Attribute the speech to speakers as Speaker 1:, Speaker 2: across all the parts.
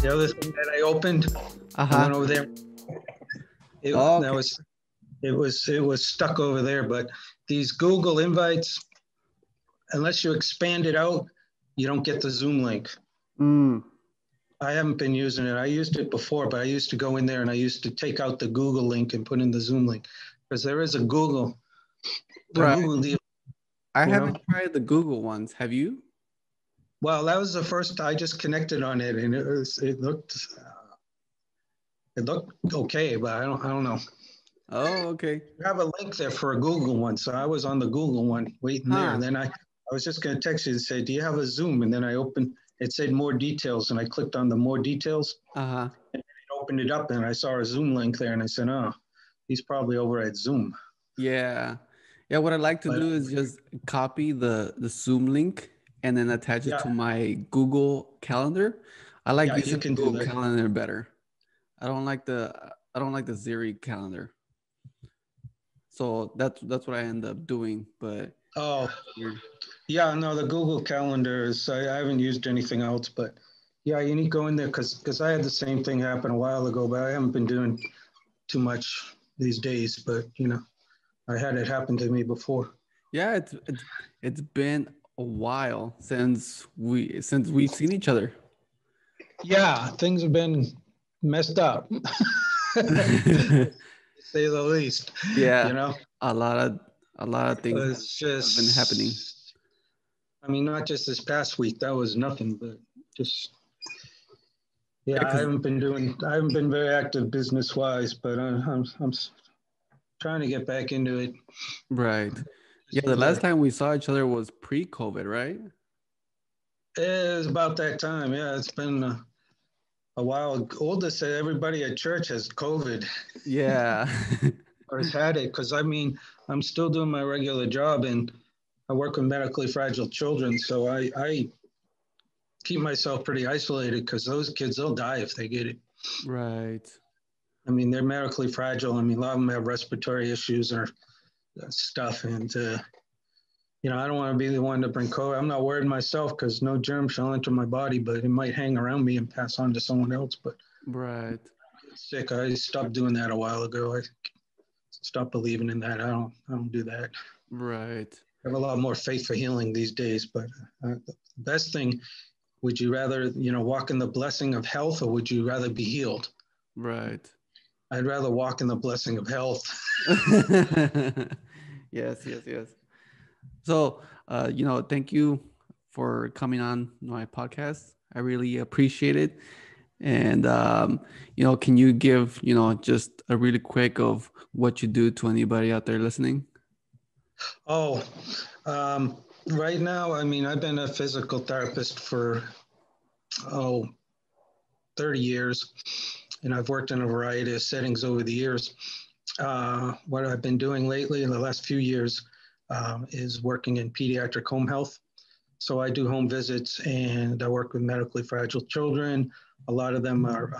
Speaker 1: The other thing that I opened, I went over there. It was stuck over there. But these Google invites, unless you expand it out, you don't get the Zoom link. I haven't been using it. I used it before, but I used to go in there and I used to take out the Google link and put in the Zoom link, because there is a Google. Google deal.
Speaker 2: I haven't tried the Google ones. Have you?
Speaker 1: Well, that was the first. I just connected on it, and it looked okay, but I don't know.
Speaker 2: Oh, okay.
Speaker 1: You have a link there for a Google one, so I was on the Google one waiting there, and then I was just going to text you and say, "Do you have a Zoom?" And then I opened. It said more details, and I clicked on the more details. And it opened it up, and I saw a Zoom link there, and I said, "Oh, he's probably over at Zoom."
Speaker 2: Yeah. What I like to do is just copy the Zoom link and then attach it to my Google Calendar. I like using Google Calendar better. I don't like the Siri calendar. So that's what I end up doing. But
Speaker 1: no, the Google Calendar is. I haven't used anything else, but yeah, you need to go in there because I had the same thing happen a while ago, but I haven't been doing too much these days. But I had it happen to me before.
Speaker 2: Yeah, it's been a while since we've seen each other.
Speaker 1: Yeah, things have been messed up, to say the least.
Speaker 2: Yeah, a lot of things have been happening.
Speaker 1: I mean, not just this past week. That was nothing, but just I haven't been very active business wise, but I'm trying to get back into it.
Speaker 2: Right. Yeah, the last time we saw each other was pre-COVID, right?
Speaker 1: It was about that time. Yeah, it's been a while. Oldest said everybody at church has COVID.
Speaker 2: Yeah.
Speaker 1: Or has had it, because I mean, I'm still doing my regular job and I work with medically fragile children. So I keep myself pretty isolated, because those kids, they'll die if they get it.
Speaker 2: Right.
Speaker 1: I mean, they're medically fragile. I mean, a lot of them have respiratory issues or stuff. And, I don't want to be the one to bring COVID. I'm not worried myself, because no germ shall enter my body, but it might hang around me and pass on to someone else. But
Speaker 2: right.
Speaker 1: Sick. I stopped doing that a while ago. I stopped believing in that. I don't do that.
Speaker 2: Right.
Speaker 1: I have a lot more faith for healing these days. But the best thing, would you rather, walk in the blessing of health, or would you rather be healed?
Speaker 2: Right.
Speaker 1: I'd rather walk in the blessing of health.
Speaker 2: Yes. So, thank you for coming on my podcast. I really appreciate it. And, can you give, just a really quick of what you do to anybody out there listening?
Speaker 1: Right now, I mean, I've been a physical therapist for, 30 years, and I've worked in a variety of settings over the years. What I've been doing lately in the last few years is working in pediatric home health. So I do home visits, and I work with medically fragile children. A lot of them are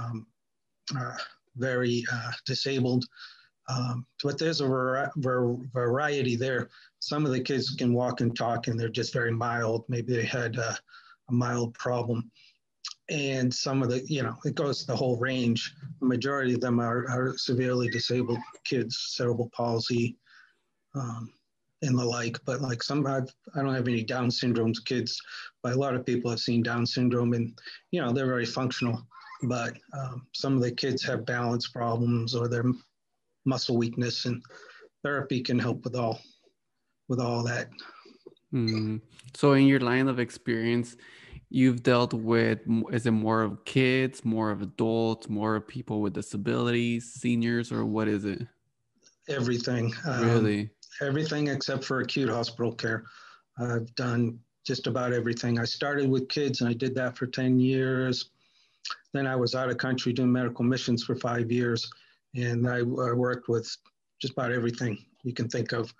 Speaker 1: very disabled, but there's a variety there. Some of the kids can walk and talk, and they're just very mild. Maybe they had a mild problem. And some of the, it goes the whole range. The majority of them are severely disabled kids, cerebral palsy, and the like. But like I don't have any Down syndrome kids, but a lot of people have seen Down syndrome, and they're very functional. But some of the kids have balance problems or their muscle weakness, and therapy can help with all that.
Speaker 2: So in your line of experience, you've dealt with, is it more of kids, more of adults, more of people with disabilities, seniors, or what is it?
Speaker 1: Everything.
Speaker 2: Really?
Speaker 1: Everything except for acute hospital care. I've done just about everything. I started with kids, and I did that for 10 years. Then I was out of country doing medical missions for 5 years, and I worked with just about everything you can think of.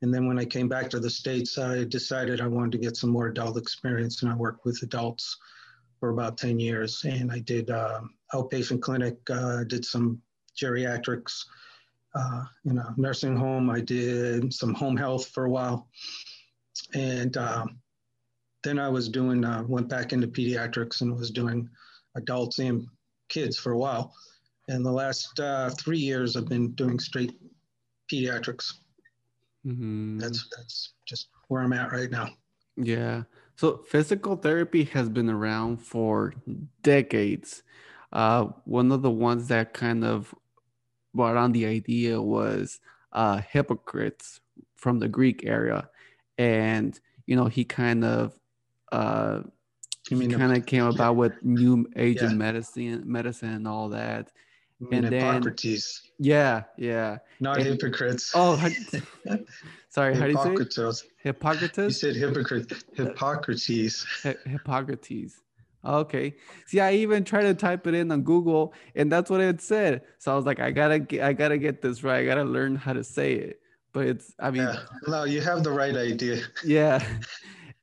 Speaker 1: And then when I came back to the States, I decided I wanted to get some more adult experience, and I worked with adults for about 10 years. And I did outpatient clinic, did some geriatrics, in a nursing home. I did some home health for a while. And then I was doing, went back into pediatrics and was doing adults and kids for a while. And the last 3 years, I've been doing straight pediatrics.
Speaker 2: Mm-hmm.
Speaker 1: That's just where I'm at right now.
Speaker 2: Yeah. So physical therapy has been around for decades. One of the ones that kind of brought on the idea was Hippocrates from the Greek era, and he kind of came about with new age of medicine and all that.
Speaker 1: And then Hippocrates.
Speaker 2: Yeah.
Speaker 1: Not Hippocrates.
Speaker 2: Oh, sorry. How do you say
Speaker 1: it?
Speaker 2: Hippocrates?
Speaker 1: You said Hippocrates.
Speaker 2: Hippocrates. Okay. See, I even tried to type it in on Google, and that's what it said. So I was like, I gotta get this right. I gotta learn how to say it. But
Speaker 1: no, you have the right idea.
Speaker 2: Yeah.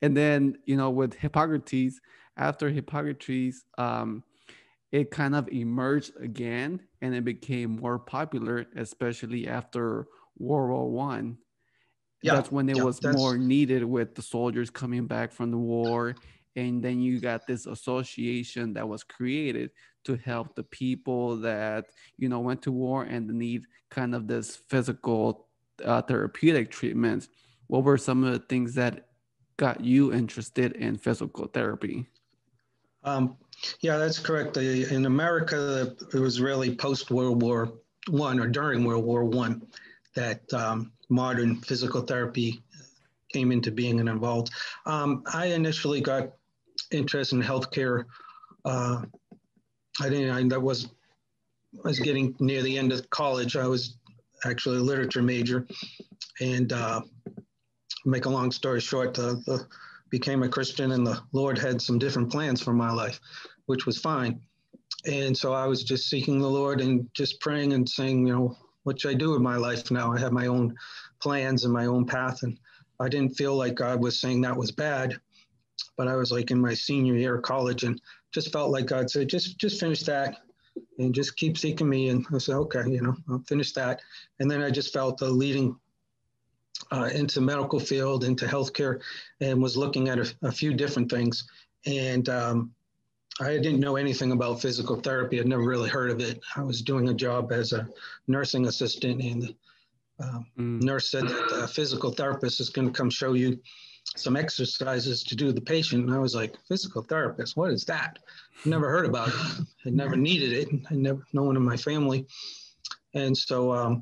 Speaker 2: And then with Hippocrates, after Hippocrates, it kind of emerged again, and it became more popular, especially after World War One. That's when it was more needed, with the soldiers coming back from the war. And then you got this association that was created to help the people that, went to war and need kind of this physical therapeutic treatment. What were some of the things that got you interested in physical therapy?
Speaker 1: Yeah, that's correct. In America, it was really post-World War One or during World War One that modern physical therapy came into being and involved. I initially got interested in healthcare. I was getting near the end of college. I was actually a literature major, and make a long story short, became a Christian, and the Lord had some different plans for my life, which was fine. And so I was just seeking the Lord and just praying and saying, what should I do with my life now? I have my own plans and my own path. And I didn't feel like God was saying that was bad, but I was like in my senior year of college and just felt like God said, just finish that and just keep seeking me. And I said, okay, I'll finish that. And then I just felt the leading into medical field, into healthcare, and was looking at a few different things. And I didn't know anything about physical therapy. I'd never really heard of it. I was doing a job as a nursing assistant, and the nurse said that the physical therapist is going to come show you some exercises to do with the patient. And I was like, physical therapist, what is that? Never heard about it. I never needed it. I never, no one in my family. And so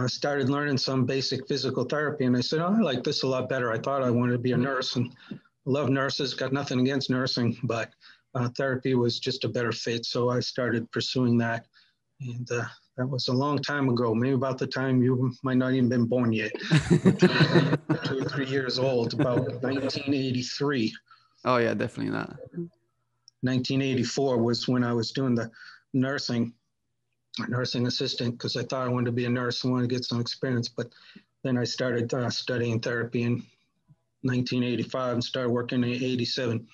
Speaker 1: started learning some basic physical therapy. And I said, I like this a lot better. I thought I wanted to be a nurse, and I love nurses, got nothing against nursing, but therapy was just a better fit. So I started pursuing that. And that was a long time ago, maybe about the time you might not even been born yet. 2 or 3 years old, about 1983.
Speaker 2: Oh yeah, definitely not.
Speaker 1: 1984 was when I was doing the nursing assistant, because I thought I wanted to be a nurse and wanted to get some experience. But then I started studying therapy in 1985 and started working in 87.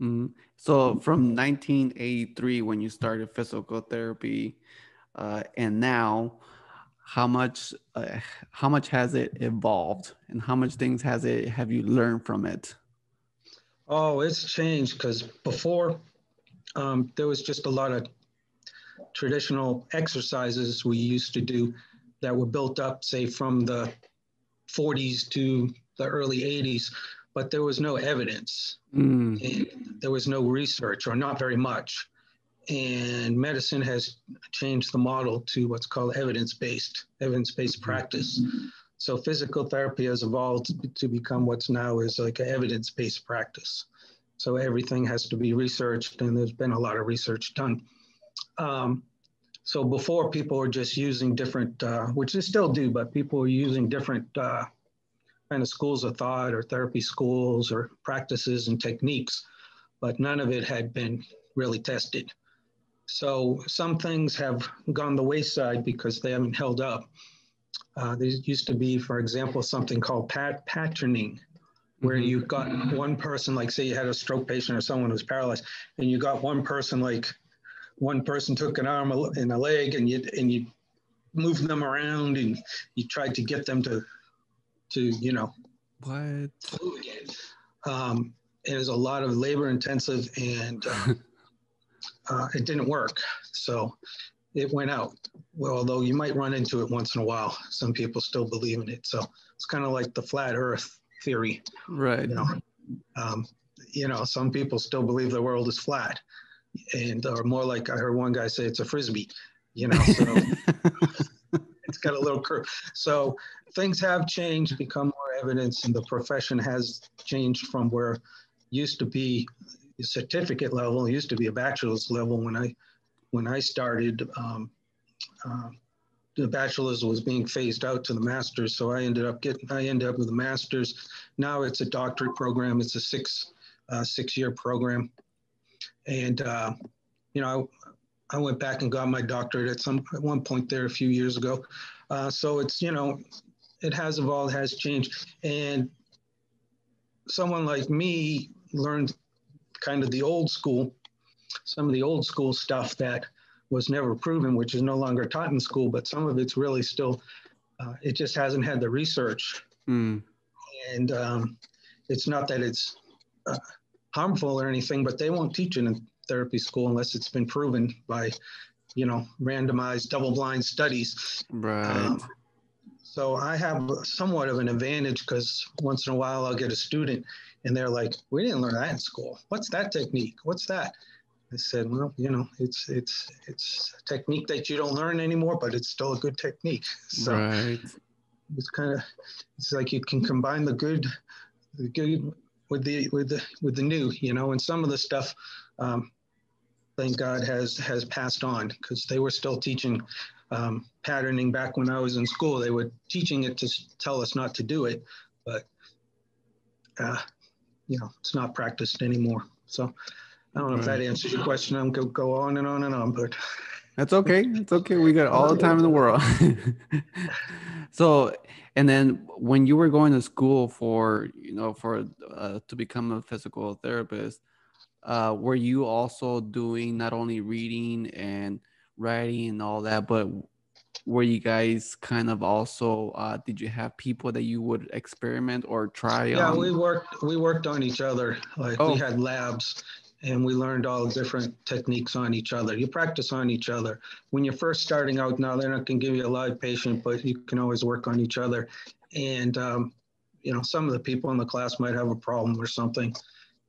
Speaker 2: Mm-hmm. So from 1983, when you started physical therapy, and now, how much has it evolved, and how much things have you learned from it?
Speaker 1: Oh, it's changed, because before there was just a lot of traditional exercises we used to do that were built up, say, from the 40s to the early 80s, but there was no evidence. And there was no research, or not very much. And medicine has changed the model to what's called evidence-based practice. So physical therapy has evolved to become what's now is like an evidence-based practice. So everything has to be researched, and there's been a lot of research done. So before, people were just using different, which they still do, but people were using different kind of schools of thought or therapy schools or practices and techniques, but none of it had been really tested. So some things have gone the wayside because they haven't held up. There used to be, for example, something called patterning, where you got one person, like say you had a stroke patient or someone who's paralyzed, and you got one person, like one person took an arm and a leg, and you moved them around, and you tried to get them to
Speaker 2: what?
Speaker 1: move again. it was a lot of labor intensive, and it didn't work. So it went out. Well, although you might run into it once in a while, some people still believe in it. So it's kind of like the flat Earth theory,
Speaker 2: right?
Speaker 1: Some people still believe the world is flat, and or more like I heard one guy say it's a frisbee. So it's got a little curve. So things have changed, become more evidence, and the profession has changed from where it used to be a certificate level, it used to be a bachelor's level when I started. The bachelor's was being phased out to the master's, so I ended up with a master's. Now it's a doctorate program. It's a six-year program, and I went back and got my doctorate at one point there a few years ago. So it's it has evolved, has changed, and someone like me learned kind of some of the old school stuff that was never proven, which is no longer taught in school, but some of it's really still, it just hasn't had the research. And it's not that it's harmful or anything, but they won't teach it in therapy school unless it's been proven by, randomized double-blind studies.
Speaker 2: Right.
Speaker 1: So I have somewhat of an advantage because once in a while I'll get a student and they're like, we didn't learn that in school. What's that technique? What's that? I said, well, it's a technique that you don't learn anymore, but it's still a good technique. So
Speaker 2: right.
Speaker 1: It's like you can combine the good with the new, and some of the stuff, thank God has passed on, because they were still teaching patterning back when I was in school. They were teaching it to tell us not to do it, but it's not practiced anymore. So I don't know if that answers your question. I'm going to go on and on and on, but
Speaker 2: that's okay. It's okay. We got all the time in the world. So, and then when you were going to school for to become a physical therapist, were you also doing not only reading and writing and all that, but were you guys kind of also, did you have people that you would experiment or try on?
Speaker 1: Yeah, we worked on each other. We had labs and we learned all different techniques on each other. You practice on each other. When you're first starting out, now they're not going to give you a live patient, but you can always work on each other. And, some of the people in the class might have a problem or something.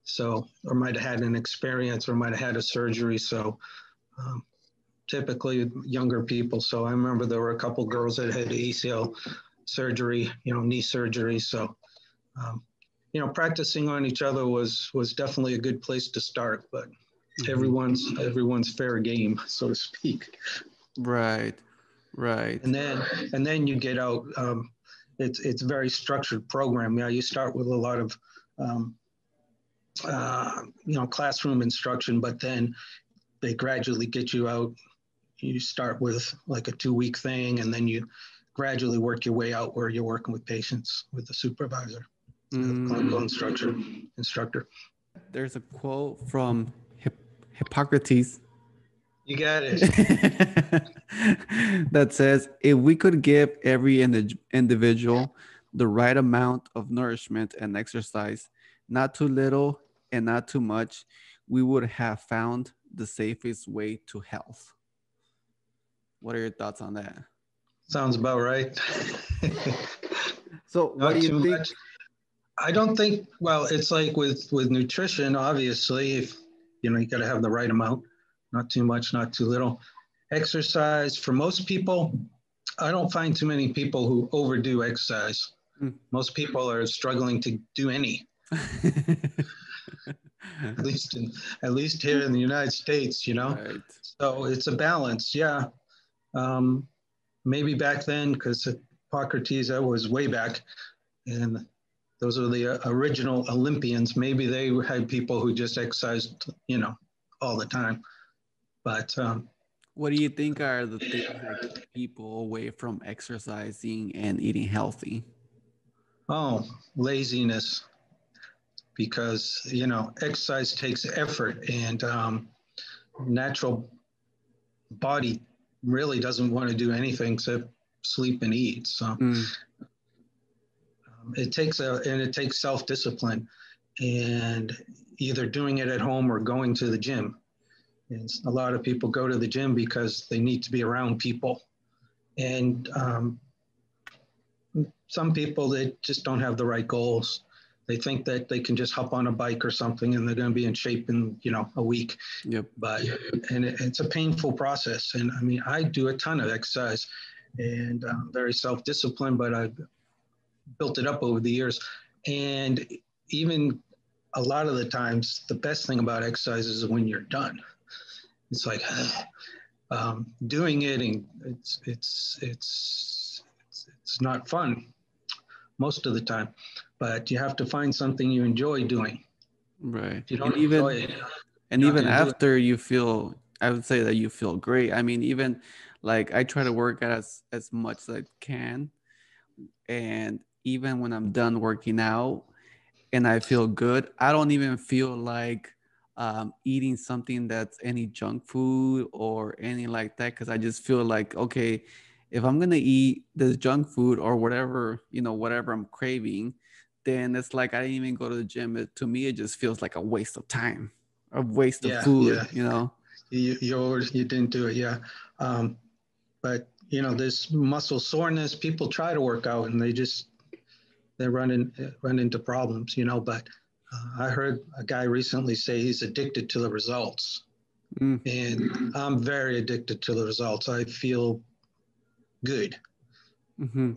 Speaker 1: So, or might have had an experience or might have had a surgery. So typically younger people. So I remember there were a couple girls that had ACL surgery, knee surgery. So, practicing on each other was definitely a good place to start, but everyone's fair game, so to speak.
Speaker 2: Right.
Speaker 1: And then you get out, it's a very structured program. Yeah, you start with a lot of, classroom instruction, but then they gradually get you out. You start with like a 2-week thing, and then you gradually work your way out where you're working with patients with the supervisor, clinical instructor.
Speaker 2: There's a quote from Hippocrates.
Speaker 1: You got it.
Speaker 2: That says, if we could give every individual the right amount of nourishment and exercise, not too little and not too much, we would have found the safest way to health. What are your thoughts on that?
Speaker 1: Sounds about right.
Speaker 2: So what do you think?
Speaker 1: Much. I don't think, well, it's like with nutrition, obviously, if you got to have the right amount, not too much, not too little. Exercise, for most people, I don't find too many people who overdo exercise. Most people are struggling to do any. At least here in the United States,
Speaker 2: Right.
Speaker 1: So it's a balance. Yeah. Maybe back then, because Hippocrates, that was way back, and those are the original Olympians. Maybe they had people who just exercised, all the time. But
Speaker 2: what do you think are the things that keep people away from exercising and eating healthy?
Speaker 1: Oh, laziness. Because, exercise takes effort, and natural body really doesn't want to do anything except sleep and eat. So it takes self-discipline. and either doing it at home or going to the gym. And a lot of people go to the gym because they need to be around people. And some people, they just don't have the right goals. They think that they can just hop on a bike or something and they're going to be in shape in, a week.
Speaker 2: Yep.
Speaker 1: But, and it's a painful process. And I mean, I do a ton of exercise and I'm very self-disciplined, but I've built it up over the years. And even a lot of the times, the best thing about exercise is when you're done. It's like doing it, and it's not fun most of the time, but you have to find something you enjoy doing.
Speaker 2: Right.
Speaker 1: If you don't enjoy it,
Speaker 2: and even after you feel, I would say that you feel great. I mean, even like I try to work out as much as I can, and even when I'm done working out and I feel good, I don't even feel like eating something that's any junk food or any like that, because I just feel like, okay, if I'm gonna eat this junk food or whatever, whatever I'm craving, then it's like I didn't even go to the gym. To me, it just feels like a waste of time, a waste of food.
Speaker 1: You didn't do it, yeah. But there's muscle soreness. People try to work out and they run into problems, but I heard a guy recently say he's addicted to the results. And I'm very addicted to the results. I feel good.
Speaker 2: Mm-hmm.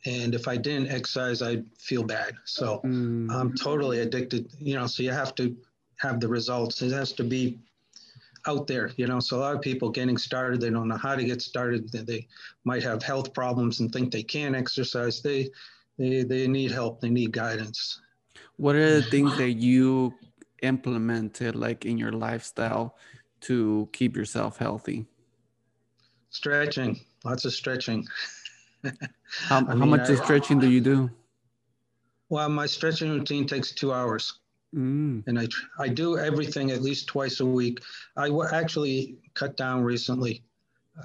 Speaker 1: And if I didn't exercise, I'd feel bad. So I'm totally addicted, so you have to have the results. It has to be out there, so a lot of people getting started, they don't know how to get started. They might have health problems and think they can't exercise. They need help. They need guidance.
Speaker 2: What are the things that you implemented like in your lifestyle to keep yourself healthy?
Speaker 1: Stretching, lots of stretching.
Speaker 2: How much stretching do you do?
Speaker 1: Well, my stretching routine takes 2 hours. And I do everything at least twice a week. I actually cut down recently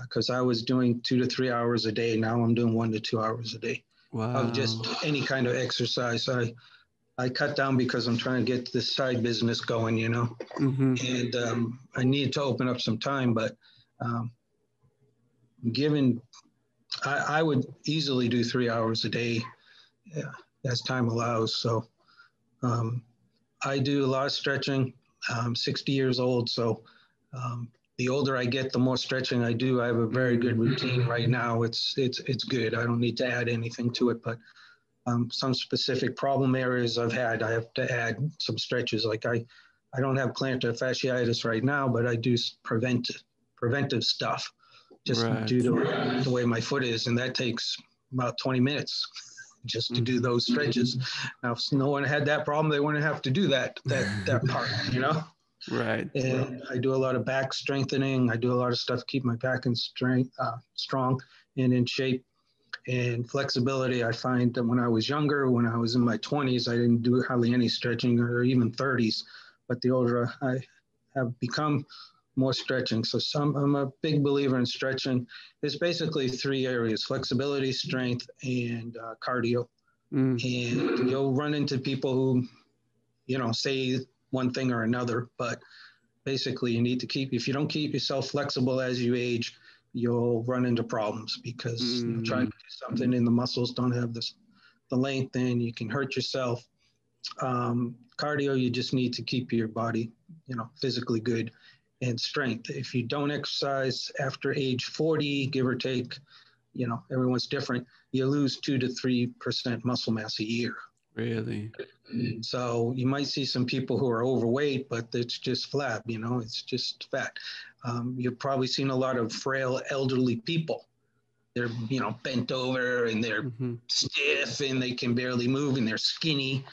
Speaker 1: because I was doing 2 to 3 hours a day. Now I'm doing 1 to 2 hours a day of just any kind of exercise. I cut down because I'm trying to get this side business going, and I need to open up some time, but I would easily do 3 hours a day as time allows. So I do a lot of stretching. I'm 60 years old, so the older I get, the more stretching I do. I have a very good routine right now. It's good. I don't need to add anything to it, but some specific problem areas I have to add some stretches. Like I don't have plantar fasciitis right now, but I do preventive stuff just due to the way my foot is, and that takes about 20 minutes just to do those stretches. Now, if no one had that problem, they wouldn't have to do that part,
Speaker 2: Right.
Speaker 1: And I do a lot of back strengthening. I do a lot of stuff to keep my back in strong and in shape. And flexibility, I find that when I was younger, when I was in my 20s, I didn't do hardly any stretching, or even 30s. But the older I have become, more stretching. So I'm a big believer in stretching. There's basically 3 areas: flexibility, strength, and cardio. And you'll run into people who, say one thing or another, but basically you need to if you don't keep yourself flexible as you age, you'll run into problems because trying to do something and the muscles don't have the length, and you can hurt yourself. Cardio, you just need to keep your body, physically good. And strength, if you don't exercise after age 40, give or take, everyone's different, you lose 2 to 3% muscle mass a year.
Speaker 2: Really?
Speaker 1: So you might see some people who are overweight, but it's just flab, it's just fat. You've probably seen a lot of frail elderly people. They're, bent over and they're stiff and they can barely move and they're skinny.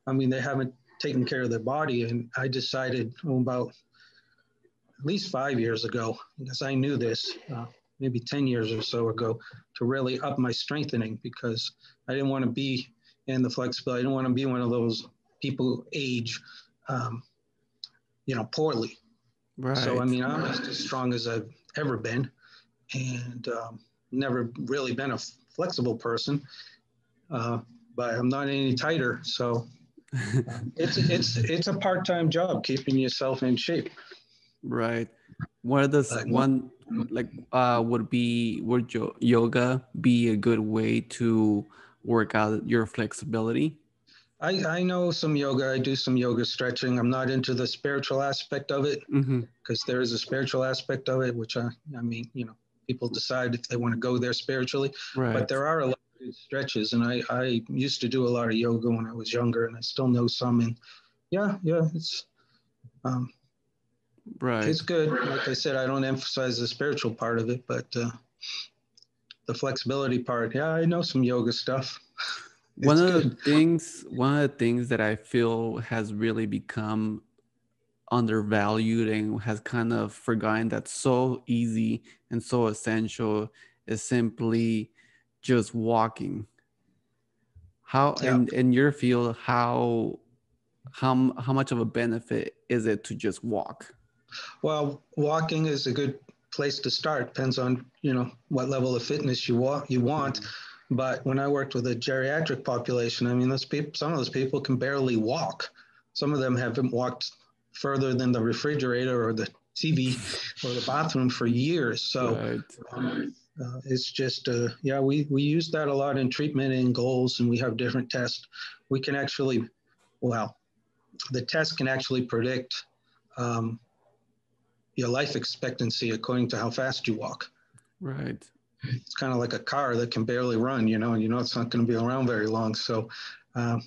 Speaker 1: I mean, they haven't taken care of their body. And I decided about at least 5 years ago, because I knew this, maybe 10 years or so ago, to really up my strengthening, because I didn't want to be in the flexibility. I didn't want to be one of those people who age, poorly.
Speaker 2: Right.
Speaker 1: So, I mean, I'm as strong as I've ever been, and never really been a flexible person, but I'm not any tighter. So It's a part-time job keeping yourself in shape.
Speaker 2: Right. What does one like would yoga be a good way to work out your flexibility?
Speaker 1: I know some yoga. I do some yoga stretching. I'm not into the spiritual aspect of it because there is a spiritual aspect of it, which I mean, people decide if they want to go there spiritually.
Speaker 2: Right.
Speaker 1: But there are a lot of good stretches, and I used to do a lot of yoga when I was younger, and I still know some. And yeah, it's
Speaker 2: right.
Speaker 1: It's good. Like I said, I don't emphasize the spiritual part of it, but the flexibility part, yeah, I know some yoga stuff.
Speaker 2: One of the things that I feel has really become undervalued and has kind of forgotten that's so easy and so essential is simply just walking. How in your field, how much of a benefit is it to just walk?
Speaker 1: Well, walking is a good place to start. Depends on what level of fitness you want. But when I worked with a geriatric population, I mean, some of those people can barely walk. Some of them haven't walked further than the refrigerator or the TV or the bathroom for years. So it's just, we use that a lot in treatment and goals, and we have different tests. We can actually, the test can actually predict your life expectancy according to how fast you walk.
Speaker 2: Right.
Speaker 1: It's kind of like a car that can barely run, and it's not going to be around very long. So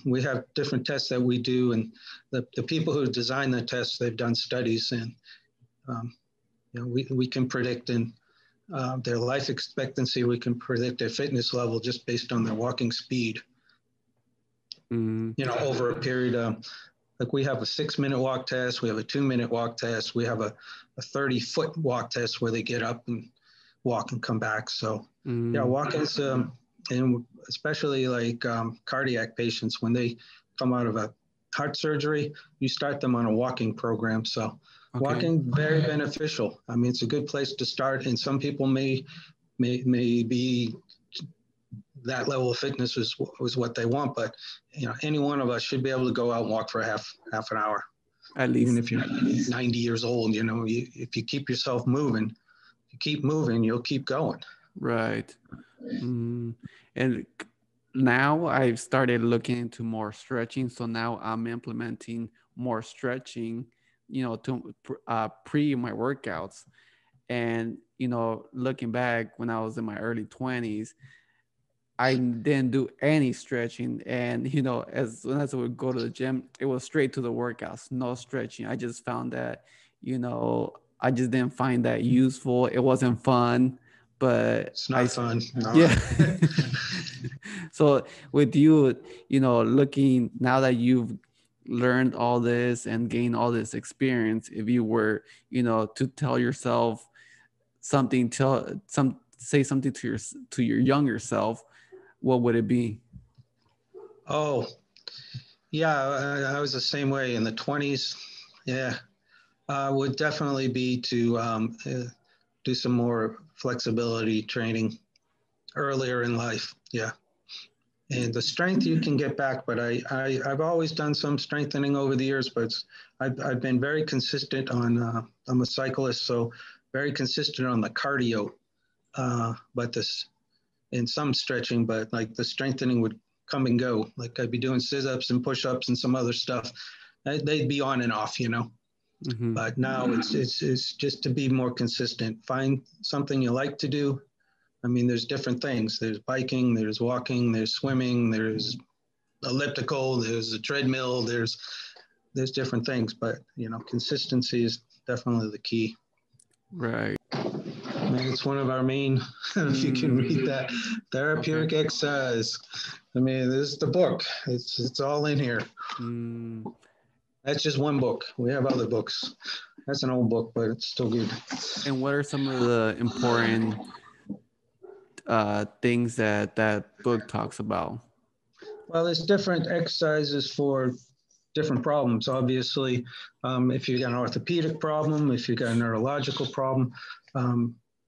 Speaker 1: we have different tests that we do, and the people who design the tests, they've done studies, and we can predict in their life expectancy. We can predict their fitness level just based on their walking speed. Over a period of, like, we have a 6-minute walk test, we have a 2-minute walk test, we have a 30-foot walk test where they get up and walk and come back. So walking is, and especially like cardiac patients, when they come out of a heart surgery, you start them on a walking program. So walking, very beneficial. I mean, it's a good place to start, and some people may be that level of fitness was what they want, but any one of us should be able to go out and walk for half an hour,
Speaker 2: at least.
Speaker 1: Even if you're 90 years old. If you keep yourself moving, you'll keep going.
Speaker 2: Right. And now I've started looking into more stretching, so now I'm implementing more stretching to pre my workouts. And looking back when I was in my early 20s, I didn't do any stretching, and as soon as I would go to the gym, it was straight to the workouts, no stretching. I just found that I just didn't find that useful. It wasn't fun, but
Speaker 1: it's not fun. No.
Speaker 2: Yeah. So with you, looking now that you've learned all this and gained all this experience, if you were to tell yourself something, say something to your younger self, what would it be?
Speaker 1: Oh, yeah, I was the same way in the 20s. Yeah, would definitely be to do some more flexibility training earlier in life. Yeah. And the strength you can get back, but I've always done some strengthening over the years, but I've been very consistent on, I'm a cyclist, so very consistent on the cardio, but in some stretching, but like the strengthening would come and go. Like I'd be doing sit-ups and push-ups and some other stuff. They'd be on and off, But now it's just to be more consistent. Find something you like to do. I mean, there's different things. There's biking, there's walking, there's swimming, there's elliptical, there's a treadmill, there's different things, but consistency is definitely the key.
Speaker 2: Right.
Speaker 1: I mean, it's one of our main, if you can read that, therapeutic exercise. I mean, this is the book. It's all in here. That's just one book. We have other books. That's an old book, but it's still good.
Speaker 2: And what are some of the important things that book talks about?
Speaker 1: Well, there's different exercises for different problems. Obviously, if you've got an orthopedic problem, if you've got a neurological problem,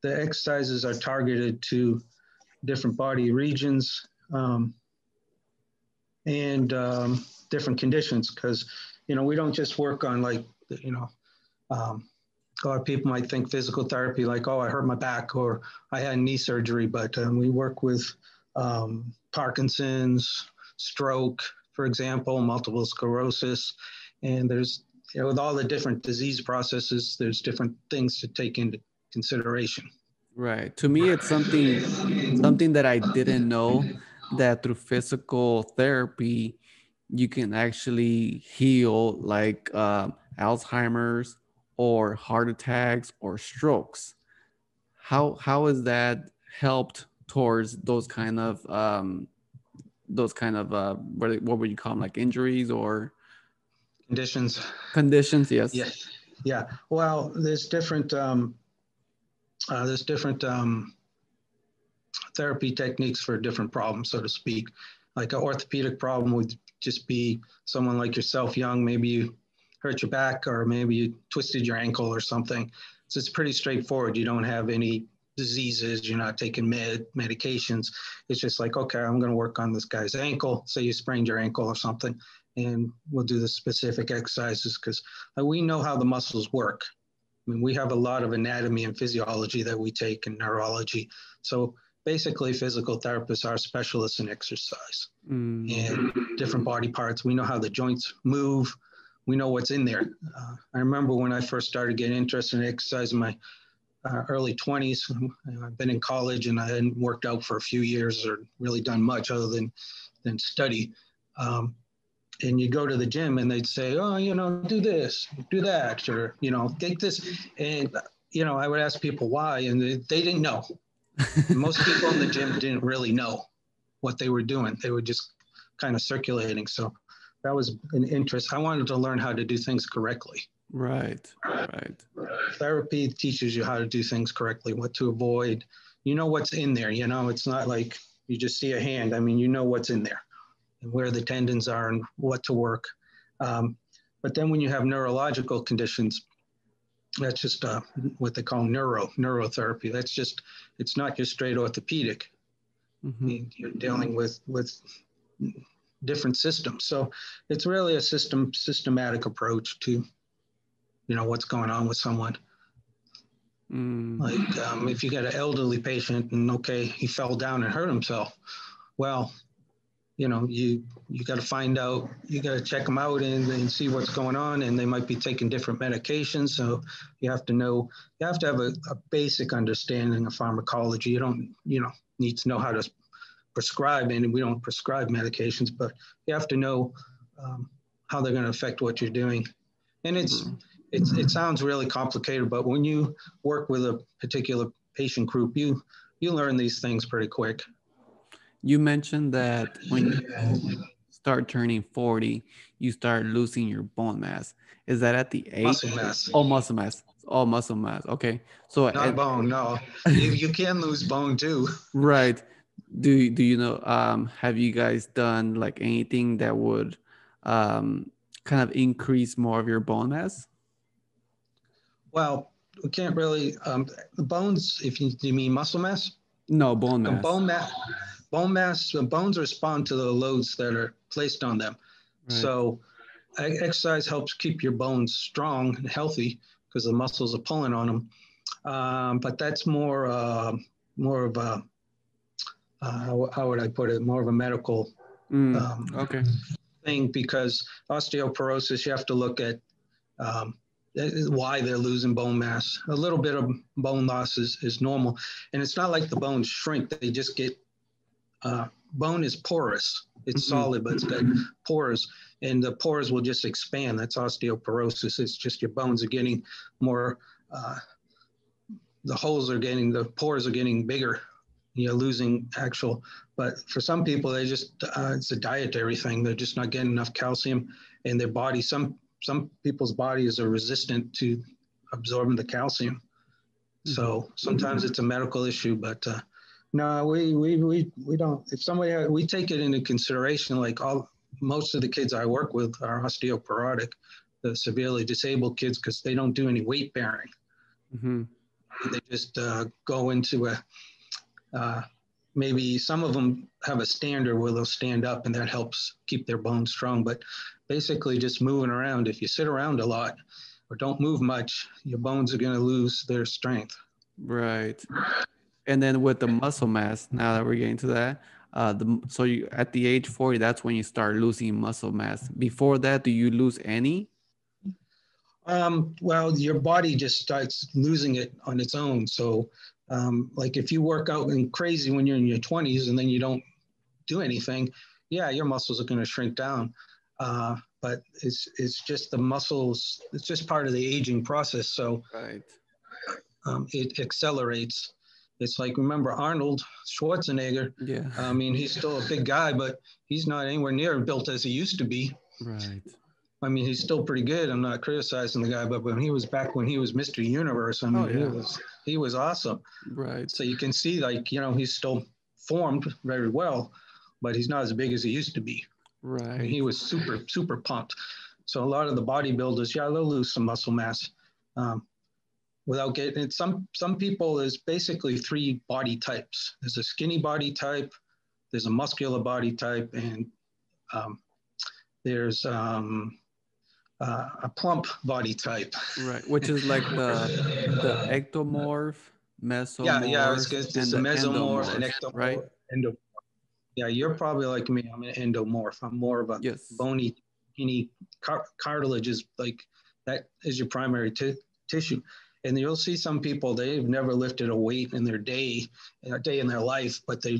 Speaker 1: the exercises are targeted to different body regions. and different conditions. Because, we don't just work on like, a lot of people might think physical therapy, like, oh, I hurt my back or I had knee surgery, but we work with Parkinson's, stroke, for example, multiple sclerosis. And there's, with all the different disease processes, there's different things to take into consideration.
Speaker 2: Right. To me, it's something that I didn't know, that through physical therapy, you can actually heal like Alzheimer's or heart attacks or strokes. How is that helped towards those kind of what would you call them, like injuries or
Speaker 1: conditions?
Speaker 2: Conditions, yes.
Speaker 1: Yeah, yeah. Well, there's different therapy techniques for different problems, so to speak. Like an orthopedic problem would just be someone like yourself, young, maybe you hurt your back or maybe you twisted your ankle or something. So it's pretty straightforward. You don't have any diseases. You're not taking medications. It's just like, okay, I'm going to work on this guy's ankle. Say you sprained your ankle or something, and we'll do the specific exercises because we know how the muscles work. I mean, we have a lot of anatomy and physiology that we take and neurology. So basically, physical therapists are specialists in exercise and different body parts. We know how the joints move. We know what's in there. I remember when I first started getting interested in exercise in my early 20s. I've been in college and I hadn't worked out for a few years or really done much other than study. And you go to the gym and they'd say, oh, do this, do that, or, take this. And, I would ask people why, and they didn't know. Most people in the gym didn't really know what they were doing. They were just kind of circulating. So that was an interest. I wanted to learn how to do things correctly.
Speaker 2: Right.
Speaker 1: Therapy teaches you how to do things correctly, what to avoid. You know what's in there. It's not like you just see a hand. I mean, you know what's in there and where the tendons are and what to work. But then when you have neurological conditions, that's just what they call neurotherapy. It's not just straight orthopedic. Mm-hmm. You're dealing with different systems. So it's really a systematic approach to, what's going on with someone. Like if you got an elderly patient and okay, he fell down and hurt himself. Well, you got to find out, you got to check them out and see what's going on. And they might be taking different medications. So you have to have a basic understanding of pharmacology. You don't, need to know how to prescribe, and we don't prescribe medications, but you have to know how they're going to affect what you're doing. And it sounds really complicated, but when you work with a particular patient group, you learn these things pretty quick.
Speaker 2: You mentioned that when you start turning 40, you start losing your bone mass. Is that at the age?
Speaker 1: Muscle mass.
Speaker 2: Oh, muscle mass. Oh, muscle mass. Okay. So
Speaker 1: not bone, no. You can lose bone too.
Speaker 2: Right. Do you know, have you guys done like anything that would kind of increase more of your bone mass?
Speaker 1: Well, we can't really, the bones, if you mean muscle mass?
Speaker 2: No, bone mass.
Speaker 1: Bone mass, bones respond to the loads that are placed on them. Right. So exercise helps keep your bones strong and healthy because the muscles are pulling on them. But that's more of a, how would I put it? More of a medical thing, because osteoporosis, you have to look at why they're losing bone mass. A little bit of bone loss is normal. And it's not like the bones shrink. They just get, bone is porous. It's solid, but it's got pores. And the pores will just expand. That's osteoporosis. It's just your bones are getting more, the pores are getting bigger. You're losing but for some people, they just, it's a dietary thing. They're just not getting enough calcium in their body. Some people's bodies are resistant to absorbing the calcium. So sometimes it's a medical issue, but no, we don't. If somebody, we take it into consideration. Like most of the kids I work with are osteoporotic, the severely disabled kids, because they don't do any weight bearing. They just go into maybe some of them have a standard where they'll stand up and that helps keep their bones strong. But basically just moving around, if you sit around a lot or don't move much, your bones are going to lose their strength.
Speaker 2: Right. And then with the muscle mass, now that we're getting to that, so you at the age 40, that's when you start losing muscle mass. Before that, do you lose any?
Speaker 1: Well, your body just starts losing it on its own. So, like if you work out and crazy when you're in your 20s and then you don't do anything, yeah, your muscles are going to shrink down. But it's just the muscles. It's just part of the aging process. So,
Speaker 2: right.
Speaker 1: It accelerates. It's like, remember Arnold Schwarzenegger.
Speaker 2: Yeah.
Speaker 1: I mean, he's still a big guy, but he's not anywhere near built as he used to be.
Speaker 2: Right.
Speaker 1: I mean, he's still pretty good. I'm not criticizing the guy, but when he was Mr. Universe, I mean, he was awesome.
Speaker 2: Right.
Speaker 1: So you can see, like, you know, he's still formed very well, but he's not as big as he used to be.
Speaker 2: Right.
Speaker 1: I mean, he was super pumped. So a lot of the bodybuilders, yeah, they'll lose some muscle mass. Without getting it, some people, there's basically 3 body types. There's a skinny body type, there's a muscular body type, and there's a plump body type.
Speaker 2: Right, which is like the ectomorph, mesomorph,
Speaker 1: yeah, it's a mesomorph and ectomorph,
Speaker 2: right?
Speaker 1: endomorph. Yeah, you're probably like me. I'm an endomorph. I'm more of a bony, skinny cartilage is like that is your primary tissue. And you'll see some people, they've never lifted a weight in their day in their life, but they're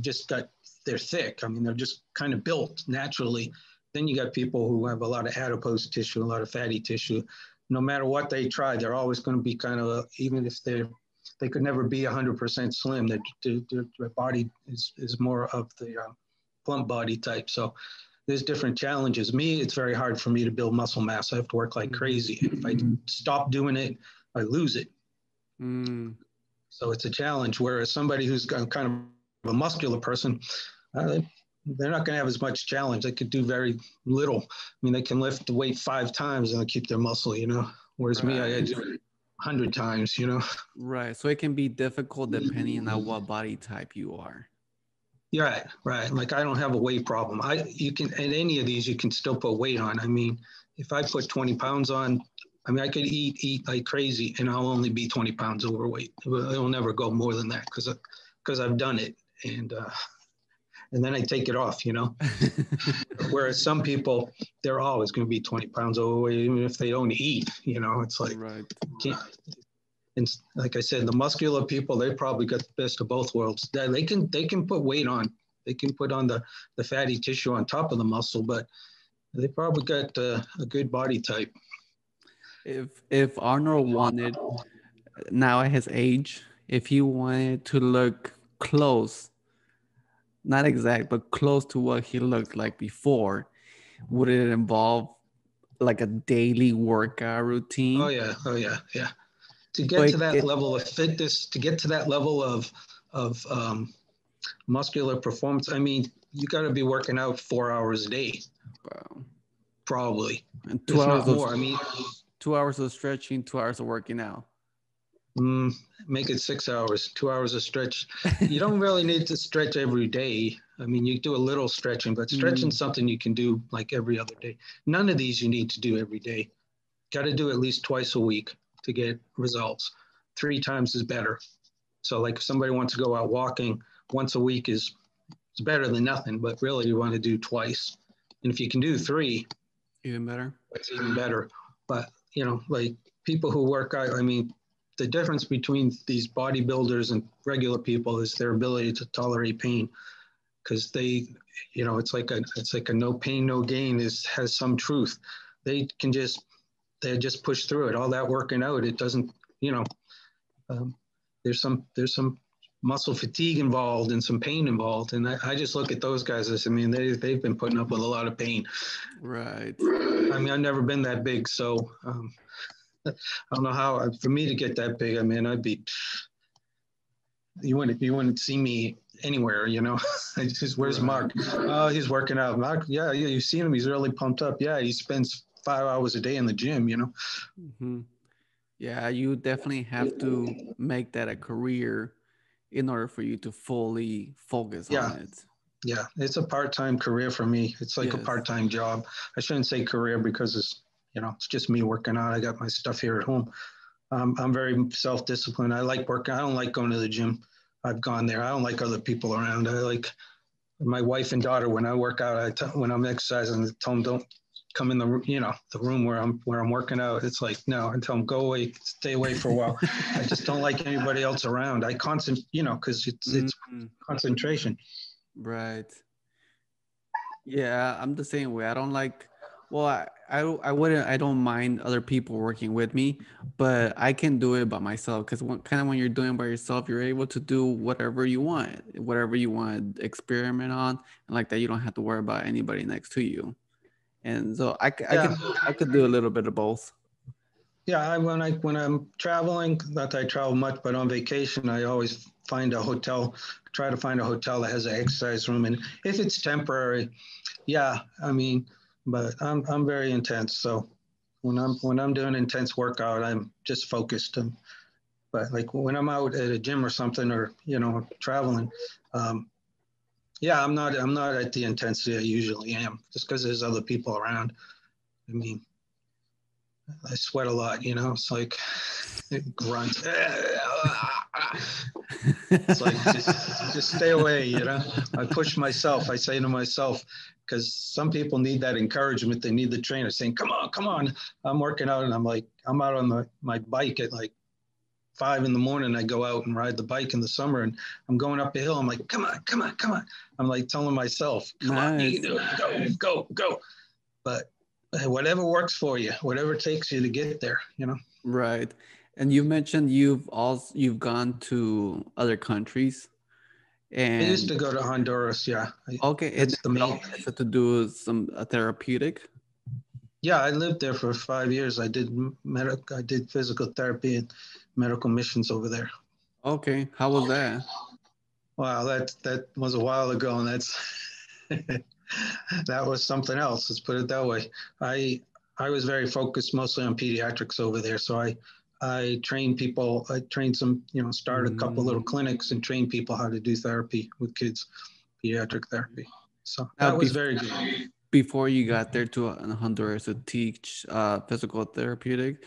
Speaker 1: thick. I mean, they're just kind of built naturally. Then you got people who have a lot of adipose tissue, a lot of fatty tissue. No matter what they try, they're always going to be kind of, even if they could never be 100% slim, their body is more of the plump body type. So there's different challenges. Me, it's very hard for me to build muscle mass. I have to work like crazy. If I stop doing it, I lose it. So it's a challenge. Whereas somebody who's kind of a muscular person, they're not going to have as much challenge. They could do very little. I mean, they can lift the weight 5 times and keep their muscle, you know. Whereas me, I do it 100 times, you know.
Speaker 2: Right. So it can be difficult depending on what body type you are.
Speaker 1: Yeah, right. Like I don't have a weight problem. You can, at any of these, you can still put weight on. I mean, if I put 20 pounds on, I mean, I could eat like crazy and I'll only be 20 pounds overweight. It'll never go more than that because I've done it. And then I take it off, you know. Whereas some people, they're always going to be 20 pounds overweight, even if they don't eat, you know. It's like, and like I said, the muscular people, they probably got the best of both worlds. They can put weight on. They can put on the fatty tissue on top of the muscle, but they probably got a good body type.
Speaker 2: If Arnold wanted, now at his age, if he wanted to look close, not exact, but close to what he looked like before, would it involve like a daily workout routine?
Speaker 1: Oh yeah. To get to that level of fitness, to get to that level of muscular performance, I mean, you got to be working out 4 hours a day.
Speaker 2: Wow.
Speaker 1: Probably.
Speaker 2: And 2 hours more. I mean, 2 hours of stretching, 2 hours of working out.
Speaker 1: Make it 6 hours, 2 hours of stretch. You don't really need to stretch every day. I mean, you do a little stretching, but stretching is something you can do like every other day. None of these you need to do every day. Got to do at least twice a week to get results. 3 times is better. So like if somebody wants to go out walking once a week is better than nothing, but really you want to do twice. And if you can do 3,
Speaker 2: even better.
Speaker 1: It's even better. But, you know, like people who work out, I mean, the difference between these bodybuilders and regular people is their ability to tolerate pain, because they, you know, it's like a no pain, no gain has some truth. They just push through it. All that working out, it doesn't, you know, there's some muscle fatigue involved and some pain involved. And I just look at those guys as, I mean, they've been putting up with a lot of pain.
Speaker 2: Right.
Speaker 1: I mean, I've never been that big, so I don't know how, for me to get that big, I mean, you wouldn't see me anywhere, you know. Where's Mark? Oh, he's working out. Mark, yeah, you've seen him. He's really pumped up. Yeah, he spends 5 hours a day in the gym, you know.
Speaker 2: Mm-hmm. Yeah, you definitely have to make that a career in order for you to fully focus on it.
Speaker 1: Yeah, it's a part-time career for me. It's like a part-time job. I shouldn't say career because it's just me working out. I got my stuff here at home. I'm very self-disciplined. I like working. I don't like going to the gym. I've gone there. I don't like other people around. I like my wife and daughter. When I work out, when I'm exercising, I tell them don't come in the room where I'm working out. It's like, no, I tell them go away, stay away for a while. I just don't like anybody else around. I concentrate, because it's concentration.
Speaker 2: Right. Yeah, I'm the same way. I don't like, well, I don't mind other people working with me, but I can do it by myself because when you're doing it by yourself, you're able to do whatever you want to experiment on, and like that, you don't have to worry about anybody next to you. And so I could do a little bit of both.
Speaker 1: Yeah, when I'm traveling, not that I travel much, but on vacation, I always find a hotel, try to find a hotel that has an exercise room. And if it's temporary, yeah, but I'm very intense. So when I'm doing intense workout, I'm just focused. But like when I'm out at a gym or something, or traveling, yeah, I'm not at the intensity I usually am, just because there's other people around. I sweat a lot, it's like grunt. It's like just stay away, I push myself. I say to myself, because some people need that encouragement. They need the trainer saying, come on. I'm working out, and I'm out on my bike at like 5 a.m. I go out and ride the bike in the summer, and I'm going up a hill. I'm like, come on. I'm like telling myself, come on, you can do it. Go. But whatever works for you, whatever takes you to get there,
Speaker 2: Right. And you mentioned you've gone to other countries. And
Speaker 1: I used to go to Honduras. Yeah.
Speaker 2: Okay. It's the main to do some therapeutic.
Speaker 1: Yeah, I lived there for 5 years. I did physical therapy and medical missions over there.
Speaker 2: Okay. How was that?
Speaker 1: Wow, that was a while ago, and that's that was something else. Let's put it that way. I was very focused mostly on pediatrics over there, so I trained people. I trained some, started a couple little clinics and trained people how to do therapy with kids, pediatric therapy. So that was very good.
Speaker 2: Before you got there to Honduras to teach physical therapeutic,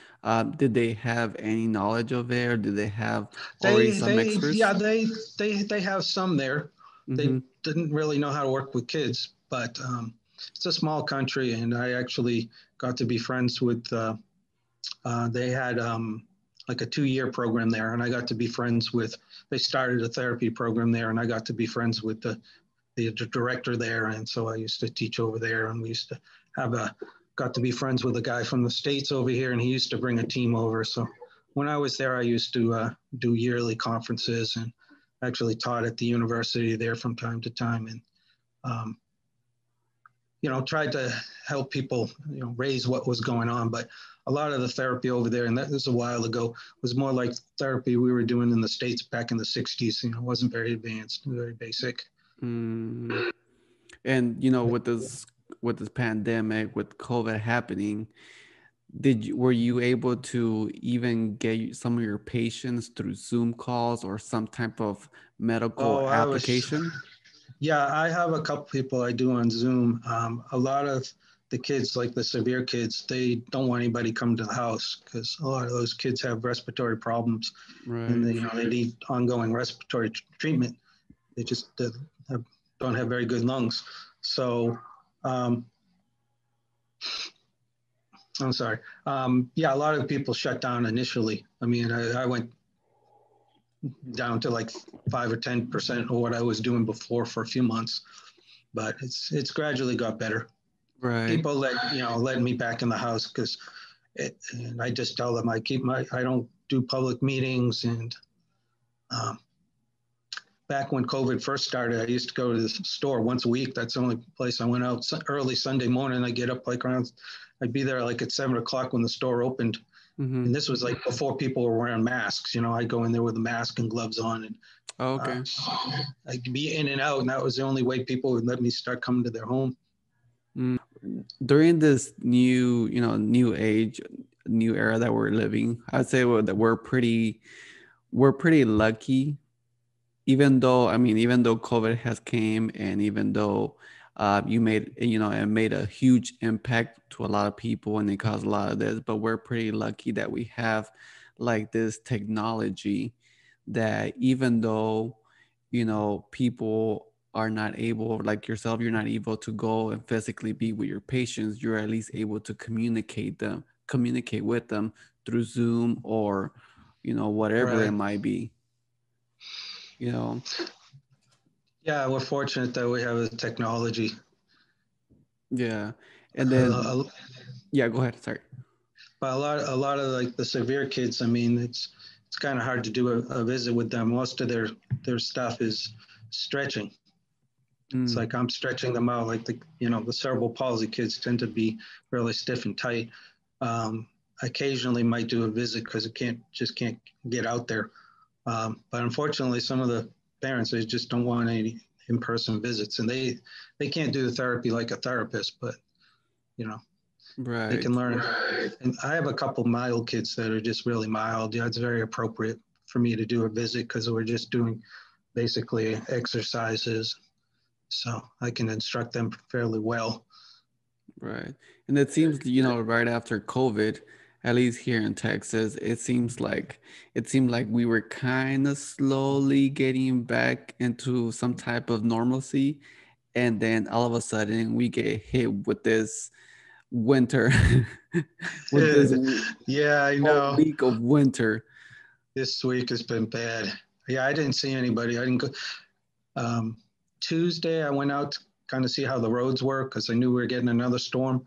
Speaker 2: did they have any knowledge of it, or did they have already some experts?
Speaker 1: Yeah, they have some there. They didn't really know how to work with kids, but it's a small country, and I actually got to be friends with. They had like a 2-year program there, and I got to be friends with. They started a therapy program there, and I got to be friends with the director there, and so I used to teach over there, and we used to got to be friends with a guy from the States over here, and he used to bring a team over. So when I was there, I used to do yearly conferences and actually taught at the university there from time to time, and tried to help people, raise what was going on. But a lot of the therapy over there, and that was a while ago, was more like therapy we were doing in the States back in the 60s. It wasn't very advanced, very basic.
Speaker 2: And with this pandemic, with COVID happening, were you able to even get some of your patients through Zoom calls or some type of medical application?
Speaker 1: Yeah, I have a couple people I do on Zoom. A lot of the kids, like the severe kids, they don't want anybody coming to the house because a lot of those kids have respiratory problems, and they need ongoing respiratory treatment. They just don't have very good lungs. So I'm sorry. Yeah, a lot of people shut down initially. I went down to like 5 or 10% of what I was doing before for a few months, but it's gradually got better. Right. People let me back in the house because, and I just tell them I don't do public meetings. And back when COVID first started, I used to go to the store once a week. That's the only place I went out early Sunday morning. I get up I'd be there like at 7 o'clock when the store opened. And this was like before people were wearing masks. I'd go in there with a mask and gloves on, and I'd be in and out, and that was the only way people would let me start coming to their home.
Speaker 2: During this new age, new era that we're living, I'd say that we're pretty lucky even though, I mean, even though COVID has came, and even though you made, it made a huge impact to a lot of people and it caused a lot of this, but we're pretty lucky that we have like this technology that even though, people are not able, like yourself, you're not able to go and physically be with your patients, you're at least able to communicate with them through Zoom or, whatever it might be,
Speaker 1: Yeah, we're fortunate that we have the technology.
Speaker 2: Yeah. And then, yeah, go ahead. Sorry.
Speaker 1: But a lot of like the severe kids, I mean, it's kind of hard to do a visit with them. Most of their stuff is stretching. It's like I'm stretching them out. Like the cerebral palsy kids tend to be really stiff and tight. Occasionally might do a visit because it can't get out there. But unfortunately, some of the parents, they just don't want any in-person visits, and they can't do the therapy like a therapist, but
Speaker 2: right.
Speaker 1: They can learn. And I have a couple mild kids that are just really mild. Yeah, it's very appropriate for me to do a visit because we're just doing basically exercises. So I can instruct them fairly well.
Speaker 2: Right. And it seems, right after COVID, at least here in Texas, it seemed like we were kind of slowly getting back into some type of normalcy. And then all of a sudden we get hit with this winter, with this
Speaker 1: I know
Speaker 2: week of winter.
Speaker 1: This week has been bad. Yeah, I didn't see anybody. I didn't go. Tuesday, I went out to kind of see how the roads were because I knew we were getting another storm.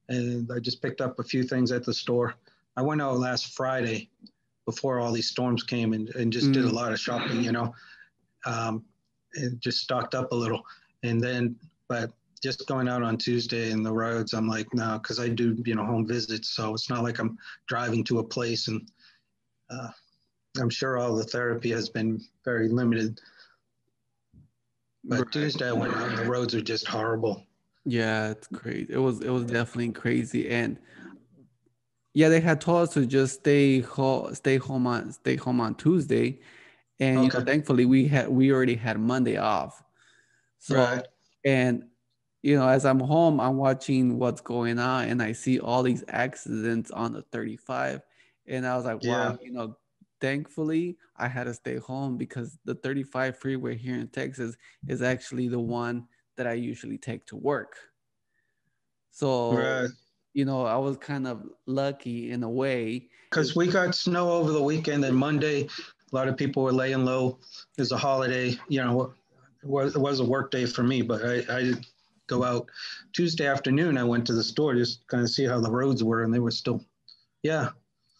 Speaker 1: And I just picked up a few things at the store. I went out last Friday before all these storms came and just did a lot of shopping, and just stocked up a little. And then, but just going out on Tuesday in the roads, I'm like, no, because I do, home visits. So it's not like I'm driving to a place, and I'm sure all the therapy has been very limited. But right. Tuesday I went out and the roads are just horrible.
Speaker 2: Yeah, it's crazy. It was definitely crazy. And yeah, they had told us to just stay home on Tuesday. And thankfully we already had Monday off. So right. And as I'm home, I'm watching what's going on, and I see all these accidents on the 35, and I was like, wow, thankfully I had to stay home because the 35 freeway here in Texas is actually the one that I usually take to work. So, right. I was kind of lucky in a way.
Speaker 1: Because we got snow over the weekend, and Monday, a lot of people were laying low. It was a holiday, it was a work day for me, but I didn't go out. Tuesday afternoon, I went to the store just kind of see how the roads were, and they were still,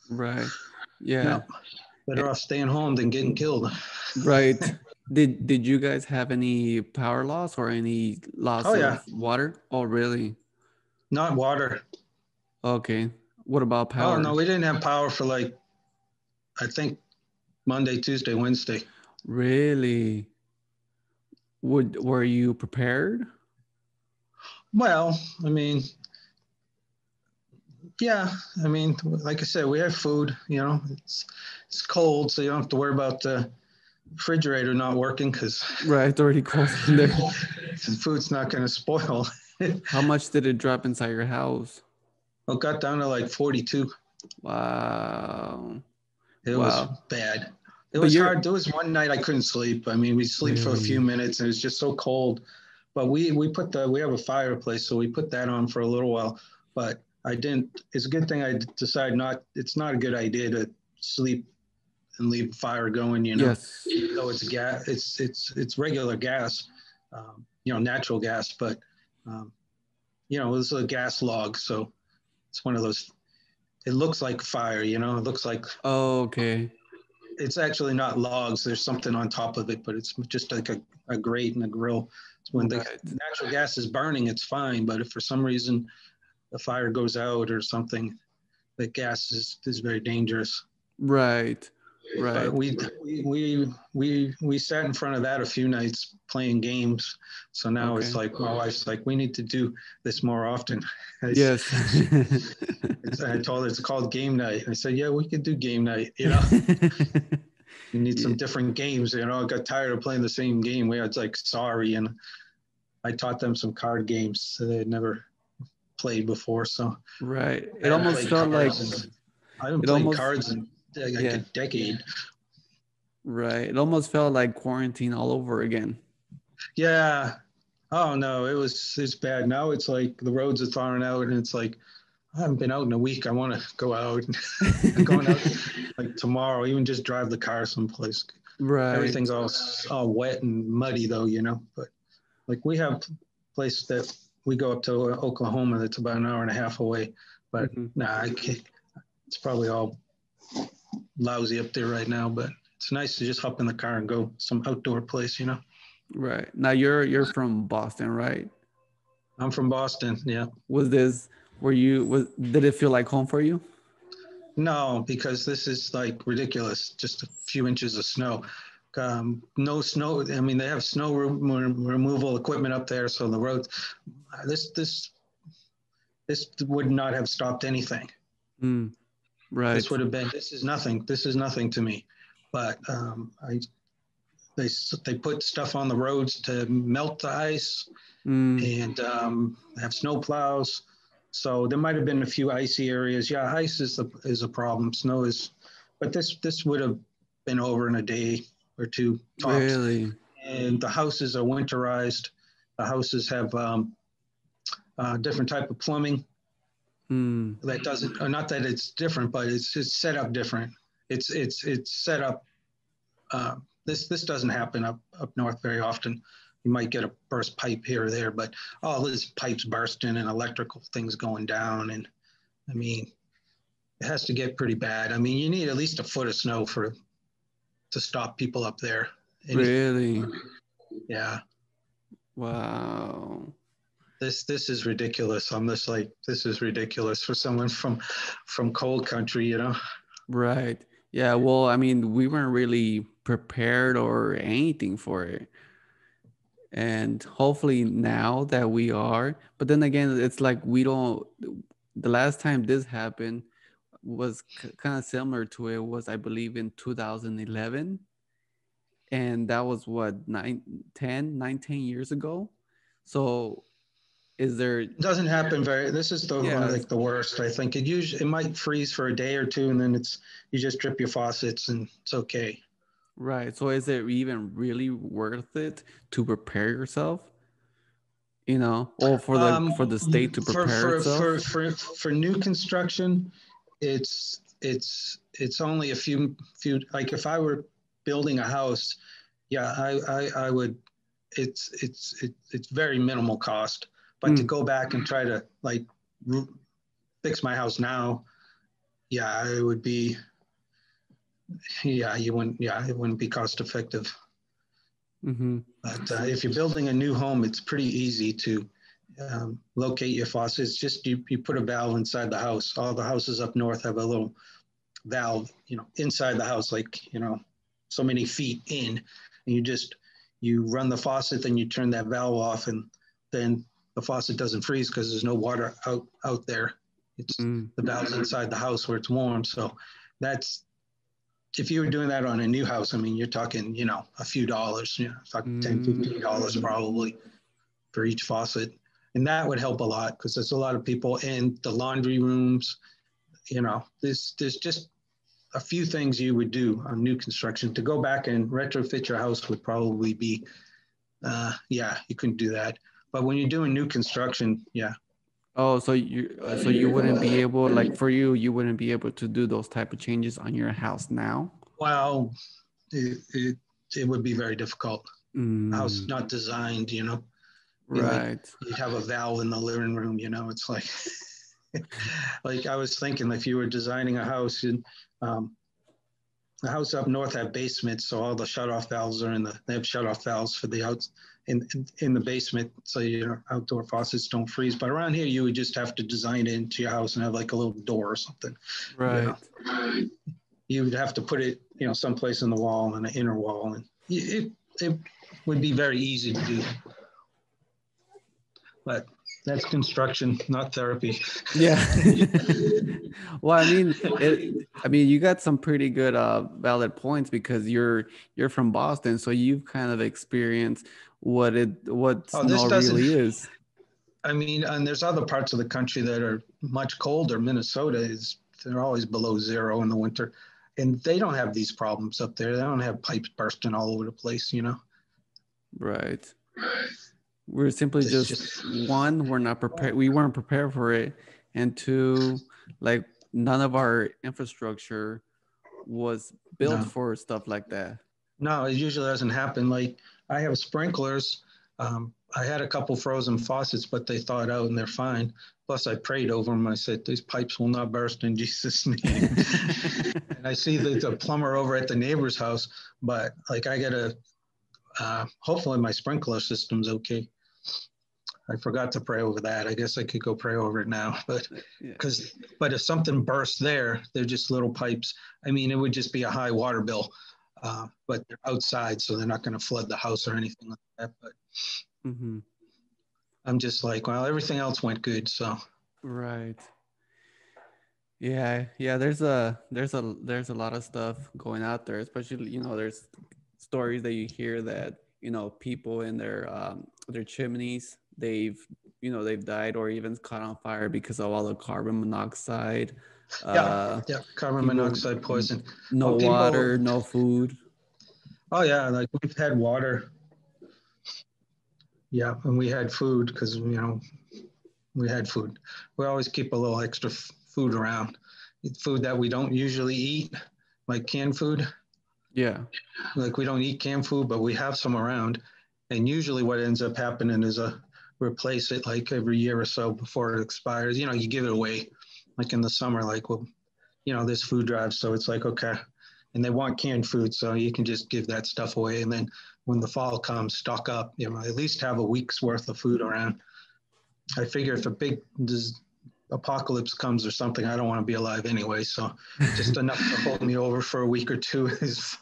Speaker 2: Right. Yeah.
Speaker 1: Better off staying home than getting killed.
Speaker 2: Right. Did you guys have any power loss or any loss of water? Oh, really?
Speaker 1: Not water.
Speaker 2: Okay. What about power?
Speaker 1: Oh, no, we didn't have power for I think Monday, Tuesday, Wednesday.
Speaker 2: Really? Were you prepared?
Speaker 1: Well, I mean, yeah. I mean, like I said, we have food, it's cold, so you don't have to worry about the refrigerator not working because
Speaker 2: right, it's already cold in there.
Speaker 1: Food's not going to spoil.
Speaker 2: How much did it drop inside your house?
Speaker 1: Well, it got down to 42.
Speaker 2: Wow.
Speaker 1: It was bad. It was hard. There was one night I couldn't sleep. I mean, we sleep for a few minutes and it was just so cold. But we have a fireplace, so we put that on for a little while. But I didn't. It's a good thing I decided it's not a good idea to sleep and leave the fire going.
Speaker 2: Yes.
Speaker 1: Even though it's gas, it's regular gas, natural gas, but it's a gas log, so it's one of those. It looks like fire, it looks like.
Speaker 2: Oh, okay.
Speaker 1: It's actually not logs. There's something on top of it, but it's just like a grate and a grill. When the natural gas is burning, it's fine. But if for some reason the fire goes out or something, the gas is very dangerous.
Speaker 2: Right. Right.
Speaker 1: But we sat in front of that a few nights playing games. So now it's like my wife's like, we need to do this more often.
Speaker 2: Yes.
Speaker 1: I told her it's called game night. I said, yeah, we could do game night. You need some different games. You know, I got tired of playing the same game. We had like Sorry, and I taught them some card games that they had never played before. So
Speaker 2: right, it almost felt like
Speaker 1: I haven't played cards in like a decade.
Speaker 2: Right, it almost felt like quarantine all over again.
Speaker 1: Yeah. Oh no, it's bad. Now it's like the roads are thawing out, and it's like I haven't been out in a week. I want to go out. I'm going out like tomorrow, even just drive the car someplace.
Speaker 2: Right.
Speaker 1: Everything's all wet and muddy though, you know. But like we have place that we go up to Oklahoma that's about an hour and a half away. But nah, I can't. It's probably all lousy up there right now. But it's nice to just hop in the car and go some outdoor place, you know.
Speaker 2: Right. Now you're from Boston, right?
Speaker 1: I'm from Boston. Yeah.
Speaker 2: Did it feel like home for you?
Speaker 1: No, because this is like ridiculous. Just a few inches of snow. No snow. I mean, they have snow removal equipment up there, so the roads. This would not have stopped anything.
Speaker 2: Right.
Speaker 1: This would have been. This is nothing. This is nothing to me. But they put stuff on the roads to melt the ice, and have snow plows. So there might have been a few icy areas. Yeah, ice is a problem. Snow is, but this would have been over in a day or two tops.
Speaker 2: Really?
Speaker 1: And the houses are winterized. The houses have different type of plumbing. That doesn't, or not that it's different, but it's set up different. It's set up. This doesn't happen up north very often. You might get a burst pipe here or there, but all these pipes bursting and electrical things going down. And I mean, it has to get pretty bad. I mean, you need at least a foot of snow to stop people up there.
Speaker 2: Really?
Speaker 1: Yeah.
Speaker 2: Wow.
Speaker 1: This is ridiculous. I'm just like, this is ridiculous for someone from cold country, you know?
Speaker 2: Right. Yeah. Well, I mean, we weren't really prepared or anything for it. And hopefully now that we are, but then again, it's like the last time this happened was kind of similar to it was, I believe, in 2011. And that was what, 10 years ago. So
Speaker 1: it doesn't happen this is like the worst. I think it might freeze for a day or two, and then you just drip your faucets and it's okay.
Speaker 2: Right. So is it even really worth it to prepare yourself? You know, or for the state to prepare itself?
Speaker 1: For new construction, it's only a few, like if I were building a house, yeah, I would, it's very minimal cost. But to go back and try to like fix my house now, yeah, it would be, it wouldn't be cost effective. But if you're building a new home, it's pretty easy to locate your faucet. It's just you put a valve inside the house. All the houses up north have a little valve, you know, inside the house, like, you know, so many feet in, and you run the faucet, then you turn that valve off, and then the faucet doesn't freeze because there's no water out there. It's the valve's inside the house where it's warm. So if you were doing that on a new house, I mean, you're talking, you know, a few dollars, you know, talking $10, $15 probably for each faucet. And that would help a lot because there's a lot of people in the laundry rooms, you know, there's just a few things you would do on new construction. To go back and retrofit your house would probably be, you couldn't do that. But when you're doing new construction, yeah.
Speaker 2: Oh, so you wouldn't be able, like for you wouldn't be able to do those type of changes on your house now?
Speaker 1: Well, it would be very difficult. The house is not designed, you know.
Speaker 2: Right.
Speaker 1: Like, you'd have a valve in the living room, you know. It's like, like I was thinking, if you were designing a house, the house up north have basements, so all the shutoff valves are they have shutoff valves for the outs in the basement, so your outdoor faucets don't freeze. But around here, you would just have to design it into your house and have like a little door or something.
Speaker 2: Right.
Speaker 1: You know? You would have to put it, you know, someplace in the wall, in the inner wall, and it would be very easy to do. But That's construction, not therapy.
Speaker 2: Yeah. Well, I mean, you got some pretty good valid points because you're from Boston, so you've kind of experienced what snow really is.
Speaker 1: I mean, and there's other parts of the country that are much colder. Minnesota they're always below zero in the winter, and they don't have these problems up there. They don't have pipes bursting all over the place, you know.
Speaker 2: Right. We're simply just one, we're not prepared. We weren't prepared for it, and two, like none of our infrastructure was built for stuff like that.
Speaker 1: No, it usually doesn't happen. Like I have sprinklers. I had a couple frozen faucets, but they thawed out and they're fine. Plus, I prayed over them. I said, "These pipes will not burst in Jesus' name." And I see the plumber over at the neighbor's house, but like I gotta. Hopefully, my sprinkler system's okay. I forgot to pray over that. I guess I could go pray over it now, but but if something bursts there, they're just little pipes. I mean, it would just be a high water bill, but they're outside, so they're not going to flood the house or anything like that. But I'm just like, well, everything else went good, so.
Speaker 2: Right. Yeah. There's a lot of stuff going out there, especially there's stories that you hear that people in their chimneys they've died or even caught on fire because of all the carbon monoxide.
Speaker 1: Carbon monoxide poison.
Speaker 2: No water, no food.
Speaker 1: Oh yeah, like we've had water. Yeah, and we had food because we had food. We always keep a little extra food around. Food that we don't usually eat, like canned food.
Speaker 2: Yeah.
Speaker 1: Like we don't eat canned food, but we have some around. And usually what ends up happening is replace it like every year or so before it expires. You give it away. Like in the summer, like, well, there's food drives. So it's like, okay. And they want canned food. So you can just give that stuff away. And then when the fall comes, stock up, at least have a week's worth of food around. I figure if a big apocalypse comes or something, I don't want to be alive anyway. So just enough to hold me over for a week or two is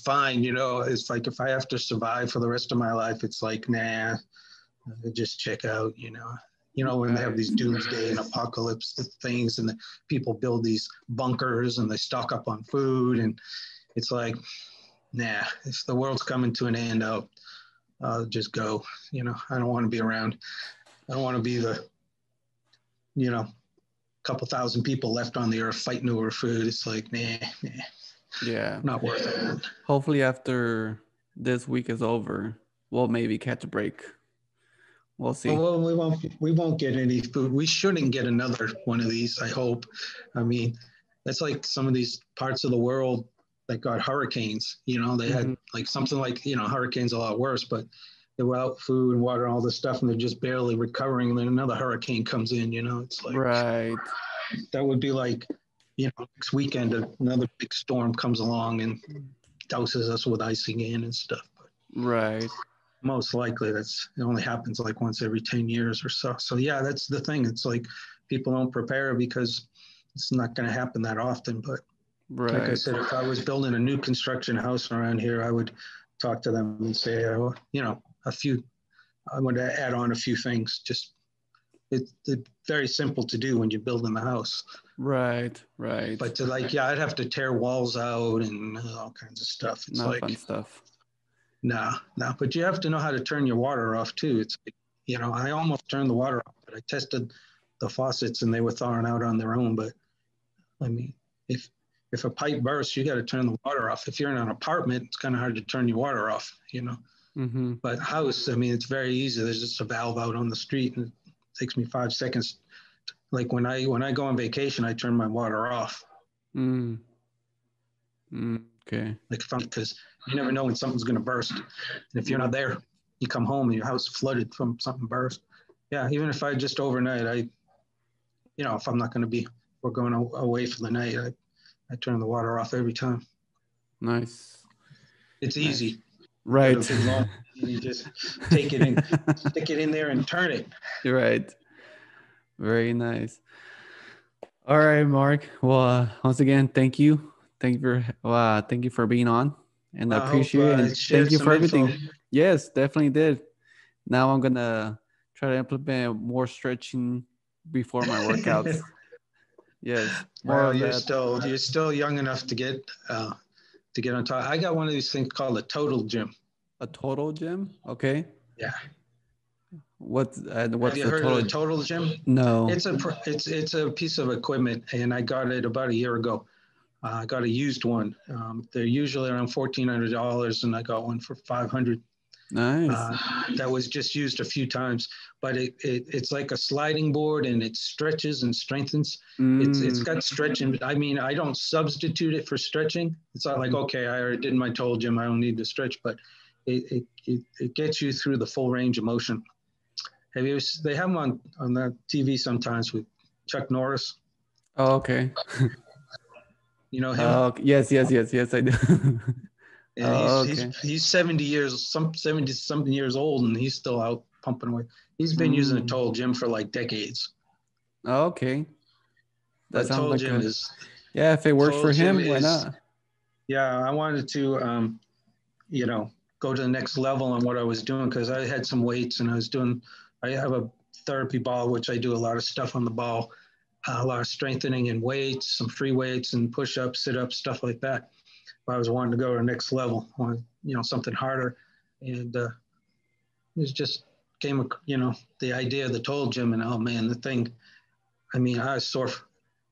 Speaker 1: fine. It's like if I have to survive for the rest of my life, it's like, nah, just check out, when they have these doomsday and apocalypse things and the people build these bunkers and they stock up on food. And it's like, nah, if the world's coming to an end, I'll just go, I don't want to be around. I don't want to be the, couple thousand people left on the earth fighting over food. It's like, nah.
Speaker 2: Yeah.
Speaker 1: Not worth it.
Speaker 2: Hopefully after this week is over, we'll maybe catch a break. We'll see.
Speaker 1: Well, we won't get any food. We shouldn't get another one of these, I hope. I mean, that's like some of these parts of the world that got hurricanes, they had like something like, hurricanes a lot worse, but they're without food and water and all this stuff, and they're just barely recovering. And then another hurricane comes in, it's like,
Speaker 2: right.
Speaker 1: That would be like, next weekend, another big storm comes along and douses us with ice again and stuff. But
Speaker 2: right.
Speaker 1: Most likely it only happens like once every 10 years or so. So yeah, that's the thing. It's like people don't prepare because it's not going to happen that often. But like I said, if I was building a new construction house around here, I would talk to them and say, I would add on a few things. Just it's very simple to do when you're building the house.
Speaker 2: Right.
Speaker 1: But I'd have to tear walls out and all kinds of stuff. It's
Speaker 2: not fun stuff.
Speaker 1: No, but you have to know how to turn your water off too. It's like, I almost turned the water off, but I tested the faucets and they were thawing out on their own. But I mean, if a pipe bursts, you got to turn the water off. If you're in an apartment, it's kind of hard to turn your water off, But house, I mean, it's very easy. There's just a valve out on the street and it takes me 5 seconds. Like when I go on vacation, I turn my water off.
Speaker 2: Okay.
Speaker 1: Because you never know when something's going to burst. And if you're not there, you come home and your house is flooded from something burst. Yeah, even if I just overnight, if I'm not going to be, we're going away for the night, I turn the water off every time.
Speaker 2: Nice.
Speaker 1: It's easy.
Speaker 2: Right.
Speaker 1: You just take it in, stick it in there and turn it.
Speaker 2: You're right. Very nice. All right, Mark. Well, once again, thank you. Thank you for being on, and I appreciate it. And thank you for everything. Yes, definitely did. Now I'm gonna try to implement more stretching before my workouts. Yes, more
Speaker 1: well,
Speaker 2: of
Speaker 1: you're
Speaker 2: that.
Speaker 1: still young enough to get on top. I got one of these things called a total gym.
Speaker 2: A total gym? Okay.
Speaker 1: Yeah.
Speaker 2: What's
Speaker 1: Have you
Speaker 2: the
Speaker 1: heard
Speaker 2: total?
Speaker 1: of the total gym?
Speaker 2: No.
Speaker 1: It's a piece of equipment, and I got it about a year ago. I got a used one. They're usually around $1,400, and I got one for $500.
Speaker 2: Nice.
Speaker 1: That was just used a few times, but it's like a sliding board, and it stretches and strengthens. It's got stretching. I mean, I don't substitute it for stretching. It's not like, okay, I already did my total gym, I don't need to stretch, but it gets you through the full range of motion. They have them on the TV sometimes with Chuck Norris.
Speaker 2: Oh, okay.
Speaker 1: You know him?
Speaker 2: Yes, I do.
Speaker 1: Yeah, he's 70 something years old, and he's still out pumping away. He's been using a total gym for like decades.
Speaker 2: Okay. That sounds
Speaker 1: total
Speaker 2: like
Speaker 1: gym is
Speaker 2: yeah, if it works for him, why not?
Speaker 1: Yeah, I wanted to go to the next level on what I was doing, because I had some weights, and I have a therapy ball, which I do a lot of stuff on the ball, a lot of strengthening and weights, some free weights and push-ups, sit-ups, stuff like that. I was wanting to go to the next level, something harder. And it just came, the idea of the total gym, and oh man, the thing, I mean, I was sore.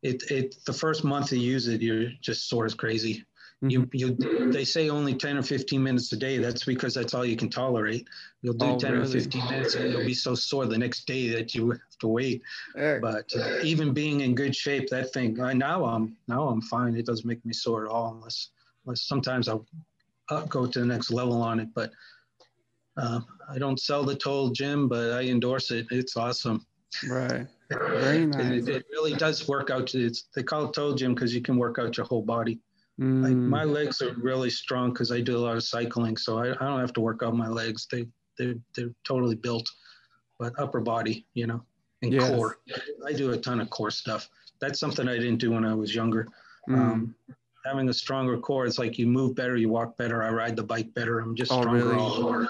Speaker 1: The first month you use it, you're just sore as crazy. They say only 10 or 15 minutes a day. That's because that's all you can tolerate. You'll do 10 or 15 minutes, and you'll be so sore the next day that you have to wait. But even being in good shape, that thing, now I'm fine. It doesn't make me sore at all, unless sometimes I'll go to the next level on it. But I don't sell the total gym, but I endorse it. It's awesome.
Speaker 2: Right. Very nice.
Speaker 1: It really does work out. They call it total gym because you can work out your whole body. Like, my legs are really strong because I do a lot of cycling, so I don't have to work out my legs. They're totally built. But upper body, and core. I do a ton of core stuff. That's something I didn't do when I was younger. Having a stronger core, it's like you move better, you walk better, I ride the bike better. I'm just stronger all over.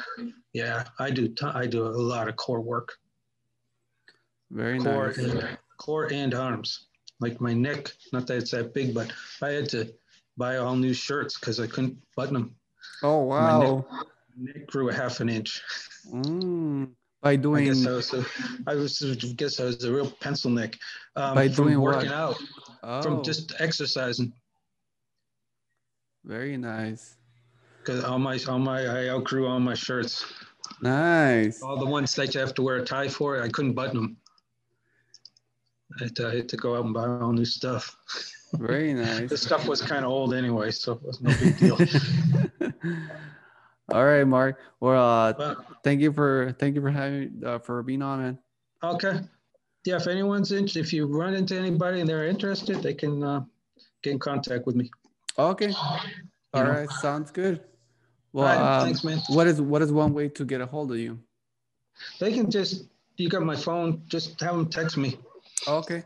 Speaker 1: Yeah, I do a lot of core work.
Speaker 2: Very nice.
Speaker 1: Core and arms. Like my neck, not that it's that big, but I had to buy all new shirts because I couldn't button them.
Speaker 2: Oh, wow.
Speaker 1: My neck grew a half an inch.
Speaker 2: By doing,
Speaker 1: I guess I was a real pencil neck.
Speaker 2: By doing
Speaker 1: working
Speaker 2: what?
Speaker 1: out, from just exercising.
Speaker 2: Very nice.
Speaker 1: Because I outgrew all my shirts.
Speaker 2: Nice.
Speaker 1: All the ones that you have to wear a tie for, I couldn't button them. I had to go out and buy all new stuff.
Speaker 2: Very nice.
Speaker 1: The stuff was kind of old anyway, so it was no big deal.
Speaker 2: All right, Mark. Well, thank you for having for being on, man.
Speaker 1: Okay. Yeah, if anyone's interested, if you run into anybody and they're interested, they can get in contact with me.
Speaker 2: Okay. All right, sounds good. Well,
Speaker 1: right, thanks, man.
Speaker 2: What is one way to get a hold of you?
Speaker 1: They can you got my phone, just have them text me.
Speaker 2: Okay.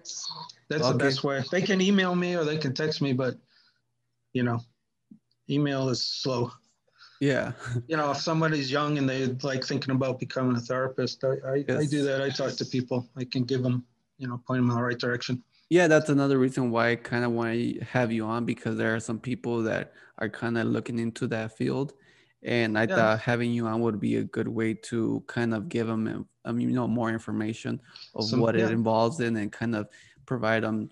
Speaker 1: That's the best way. They can email me or they can text me, but email is slow.
Speaker 2: Yeah.
Speaker 1: If somebody's young and they're like thinking about becoming a therapist, I do that. I talk to people. I can give them, point them in the right direction.
Speaker 2: Yeah, that's another reason why I kind of want to have you on, because there are some people that are kind of looking into that field. And I thought having you on would be a good way to kind of give them, more information of what it involves in, and kind of provide them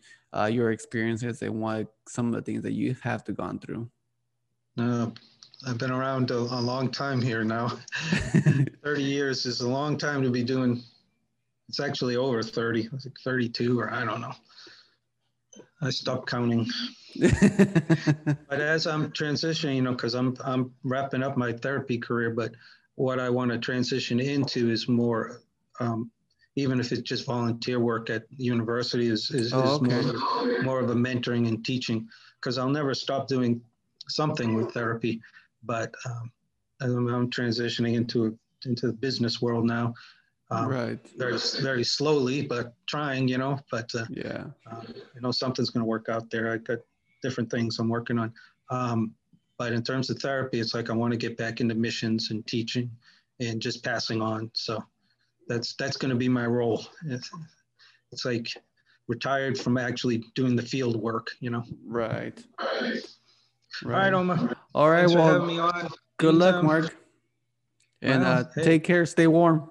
Speaker 2: your experiences and some of the things that you have gone through.
Speaker 1: I've been around a long time here now. 30 years is a long time to be doing. It's actually over 30. I was like 32, or I don't know. I stopped counting. But as I'm transitioning, because I'm wrapping up my therapy career, but what I want to transition into is more, even if it's just volunteer work at university, is more of a mentoring and teaching, because I'll never stop doing something with therapy. But I'm transitioning into the business world now.
Speaker 2: Right.
Speaker 1: Very, very slowly, but trying, but something's going to work out there. I got different things I'm working on. But in terms of therapy, it's like I want to get back into missions and teaching and just passing on. So That's going to be my role. It's like retired from actually doing the field work, you know.
Speaker 2: Right.
Speaker 1: All right, Omar.
Speaker 2: All right.
Speaker 1: Thanks
Speaker 2: well,
Speaker 1: for having me on.
Speaker 2: Good luck, Mark. And take care. Stay warm.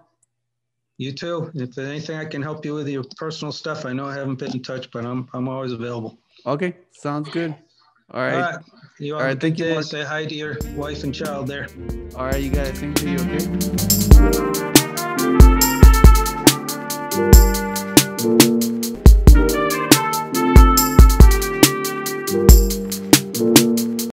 Speaker 1: You too. If there's anything I can help you with your personal stuff, I know I haven't been in touch, but I'm always available.
Speaker 2: Okay, sounds good. All right.
Speaker 1: You have a good day. Say hi to your wife and child there.
Speaker 2: All right, you got it. Same to you, okay?